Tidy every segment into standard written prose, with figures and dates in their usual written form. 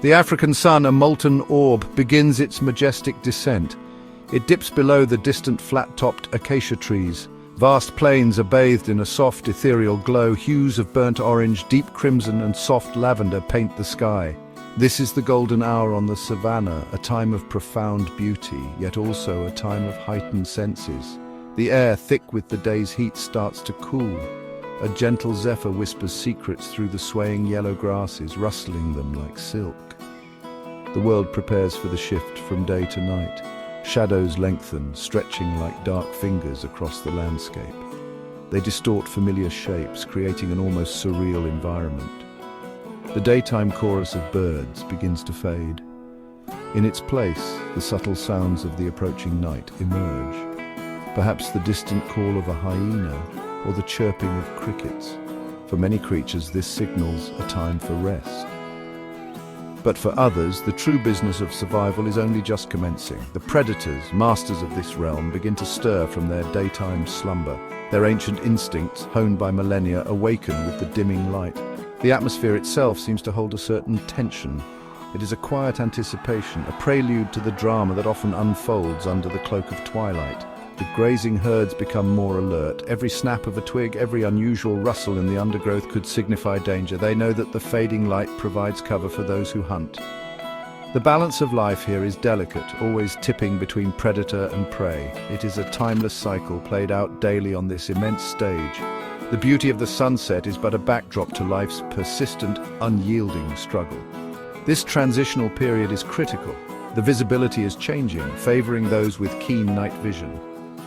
The African sun, a molten orb, begins its majestic descent. It dips below the distant flat-topped acacia trees. Vast plains are bathed in a soft, ethereal glow. Hues of burnt orange, deep crimson and soft lavender paint the sky. This is the golden hour on the savannah, a time of profound beauty, yet also a time of heightened senses. The air, thick with the day's heat, starts to cool. A gentle zephyr whispers secrets through the swaying yellow grasses, rustling them like silk. The world prepares for the shift from day to night. Shadows lengthen, stretching like dark fingers across the landscape. They distort familiar shapes, creating an almost surreal environment. The daytime chorus of birds begins to fade. In its place, the subtle sounds of the approaching night emerge. Perhaps the distant call of a hyena or the chirping of crickets. For many creatures, this signals a time for rest. But for others, the true business of survival is only just commencing. The predators, masters of this realm, begin to stir from their daytime slumber. Their ancient instincts, honed by millennia, awaken with the dimming light. The atmosphere itself seems to hold a certain tension. It is a quiet anticipation, a prelude to the drama that often unfolds under the cloak of twilight. The grazing herds become more alert. Every snap of a twig, every unusual rustle in the undergrowth could signify danger. They know that the fading light provides cover for those who hunt. The balance of life here is delicate, always tipping between predator and prey. It is a timeless cycle played out daily on this immense stage. The beauty of the sunset is but a backdrop to life's persistent, unyielding struggle. This transitional period is critical. The visibility is changing, favoring those with keen night vision.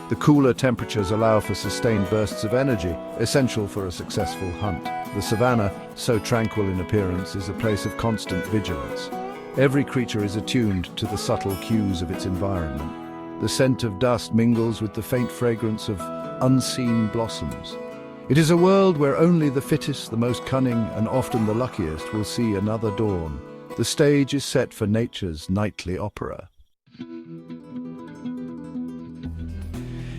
The cooler temperatures allow for sustained bursts of energy, essential for a successful hunt. The savannah, so tranquil in appearance, is a place of constant vigilance. Every creature is attuned to the subtle cues of its environment. The scent of dust mingles with the faint fragrance of unseen blossoms. It is a world where only the fittest, the most cunning, and often the luckiest will see another dawn. The stage is set for nature's nightly opera.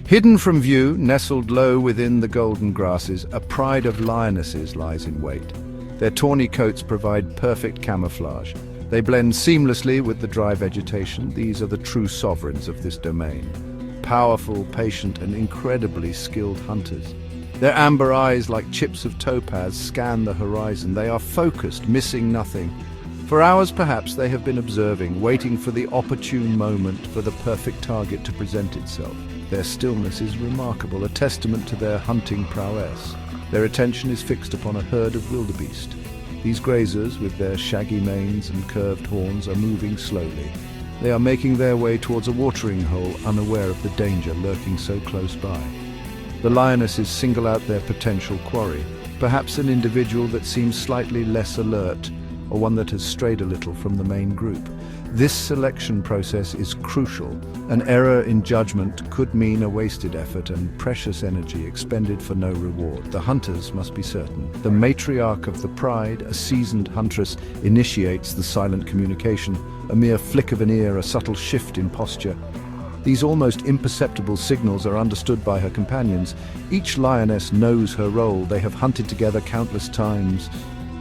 Hidden from view, nestled low within the golden grasses, a pride of lionesses lies in wait. Their tawny coats provide perfect camouflage. They blend seamlessly with the dry vegetation. These are the true sovereigns of this domain. Powerful, patient, and incredibly skilled hunters. Their amber eyes, like chips of topaz, scan the horizon. They are focused, missing nothing. For hours perhaps they have been observing, waiting for the opportune moment for the perfect target to present itself. Their stillness is remarkable, a testament to their hunting prowess. Their attention is fixed upon a herd of wildebeest. These grazers, with their shaggy manes and curved horns, are moving slowly. They are making their way towards a watering hole, unaware of the danger lurking so close by. The lionesses single out their potential quarry, perhaps an individual that seems slightly less alert, or one that has strayed a little from the main group. This selection process is crucial. An error in judgment could mean a wasted effort and precious energy expended for no reward. The hunters must be certain. The matriarch of the pride, a seasoned huntress, initiates the silent communication, a mere flick of an ear, a subtle shift in posture. These almost imperceptible signals are understood by her companions. Each lioness knows her role. They have hunted together countless times.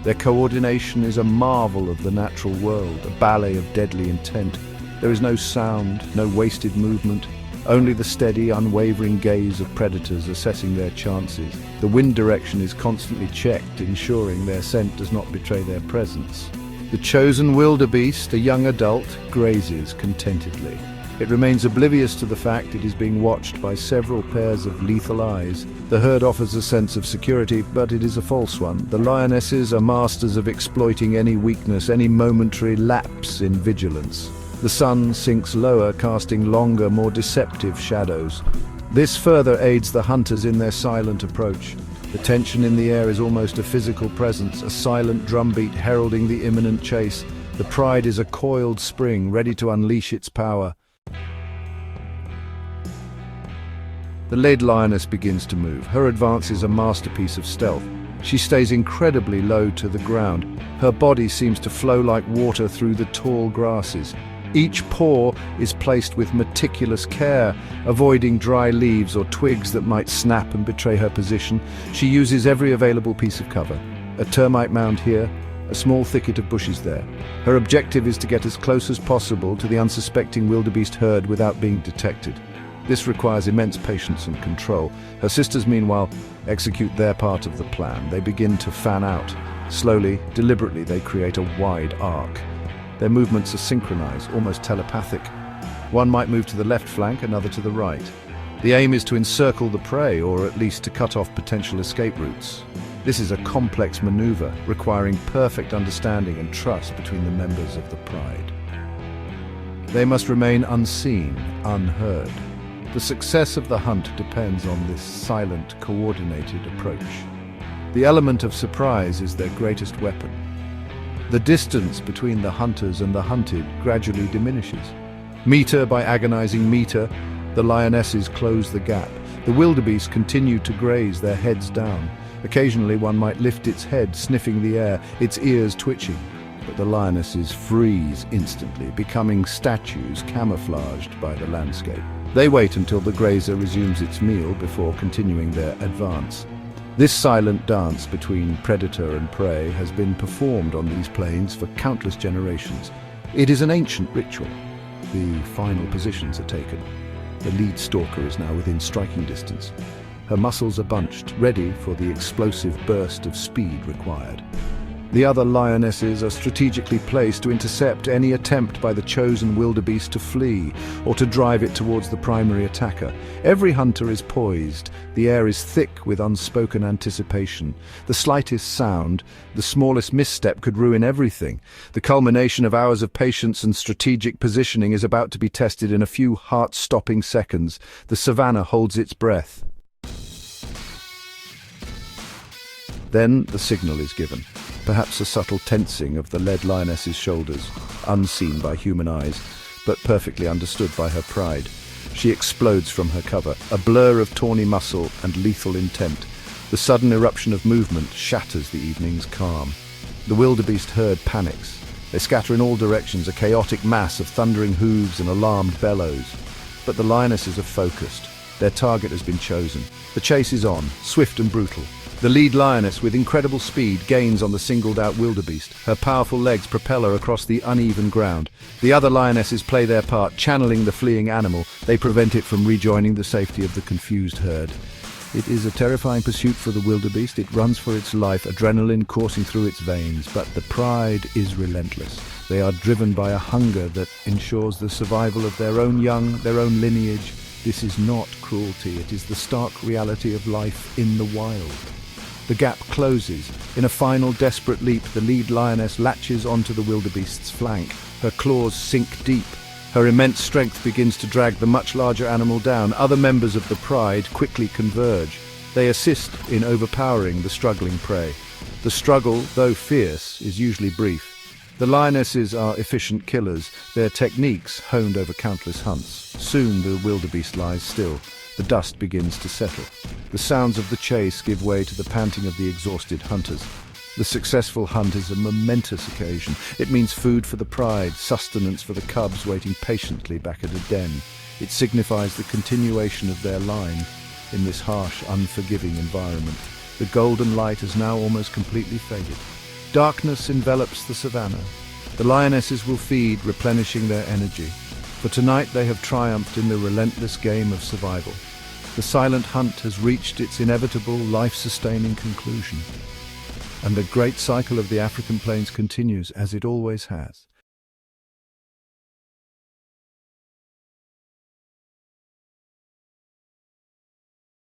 Their coordination is a marvel of the natural world, a ballet of deadly intent. There is no sound, no wasted movement, only the steady, unwavering gaze of predators assessing their chances. The wind direction is constantly checked, ensuring their scent does not betray their presence. The chosen wildebeest, a young adult, grazes contentedly. It remains oblivious to the fact it is being watched by several pairs of lethal eyes. The herd offers a sense of security, but it is a false one. The lionesses are masters of exploiting any weakness, any momentary lapse in vigilance. The sun sinks lower, casting longer, more deceptive shadows. This further aids the hunters in their silent approach. The tension in the air is almost a physical presence, a silent drumbeat heralding the imminent chase. The pride is a coiled spring, ready to unleash its power. The lead lioness begins to move. Her advance is a masterpiece of stealth. She stays incredibly low to the ground. Her body seems to flow like water through the tall grasses. Each paw is placed with meticulous care, avoiding dry leaves or twigs that might snap and betray her position. She uses every available piece of cover. A termite mound here, a small thicket of bushes there. Her objective is to get as close as possible to the unsuspecting wildebeest herd without being detected. This requires immense patience and control. Her sisters, meanwhile, execute their part of the plan. They begin to fan out. Slowly, deliberately, they create a wide arc. Their movements are synchronized, almost telepathic. One might move to the left flank, another to the right. The aim is to encircle the prey, or at least to cut off potential escape routes. This is a complex maneuver, requiring perfect understanding and trust between the members of the pride. They must remain unseen, unheard. The success of the hunt depends on this silent, coordinated approach. The element of surprise is their greatest weapon. The distance between the hunters and the hunted gradually diminishes. Meter by agonizing meter, the lionesses close the gap. The wildebeest continue to graze, their heads down. Occasionally one might lift its head, sniffing the air, its ears twitching. But the lionesses freeze instantly, becoming statues camouflaged by the landscape. They wait until the grazer resumes its meal before continuing their advance. This silent dance between predator and prey has been performed on these plains for countless generations. It is an ancient ritual. The final positions are taken. The lead stalker is now within striking distance. Her muscles are bunched, ready for the explosive burst of speed required. The other lionesses are strategically placed to intercept any attempt by the chosen wildebeest to flee or to drive it towards the primary attacker. Every hunter is poised. The air is thick with unspoken anticipation. The slightest sound, the smallest misstep could ruin everything. The culmination of hours of patience and strategic positioning is about to be tested in a few heart-stopping seconds. The savannah holds its breath. Then the signal is given. Perhaps a subtle tensing of the led lioness's shoulders, unseen by human eyes, but perfectly understood by her pride. She explodes from her cover, a blur of tawny muscle and lethal intent. The sudden eruption of movement shatters the evening's calm. The wildebeest herd panics. They scatter in all directions, a chaotic mass of thundering hooves and alarmed bellows. But the lionesses are focused. Their target has been chosen. The chase is on, swift and brutal. The lead lioness, with incredible speed, gains on the singled-out wildebeest. Her powerful legs propel her across the uneven ground. The other lionesses play their part, channeling the fleeing animal. They prevent it from rejoining the safety of the confused herd. It is a terrifying pursuit for the wildebeest. It runs for its life, adrenaline coursing through its veins. But the pride is relentless. They are driven by a hunger that ensures the survival of their own young, their own lineage. This is not cruelty. It is the stark reality of life in the wild. The gap closes. In a final desperate leap, the lead lioness latches onto the wildebeest's flank. Her claws sink deep. Her immense strength begins to drag the much larger animal down. Other members of the pride quickly converge. They assist in overpowering the struggling prey. The struggle, though fierce, is usually brief. The lionesses are efficient killers, their techniques honed over countless hunts. Soon the wildebeest lies still. The dust begins to settle. The sounds of the chase give way to the panting of the exhausted hunters. The successful hunt is a momentous occasion. It means food for the pride, sustenance for the cubs waiting patiently back at a den. It signifies the continuation of their line in this harsh, unforgiving environment. The golden light has now almost completely faded. Darkness envelops the savannah. The lionesses will feed, replenishing their energy. For tonight they have triumphed in the relentless game of survival. The silent hunt has reached its inevitable, life-sustaining conclusion. And the great cycle of the African plains continues as it always has.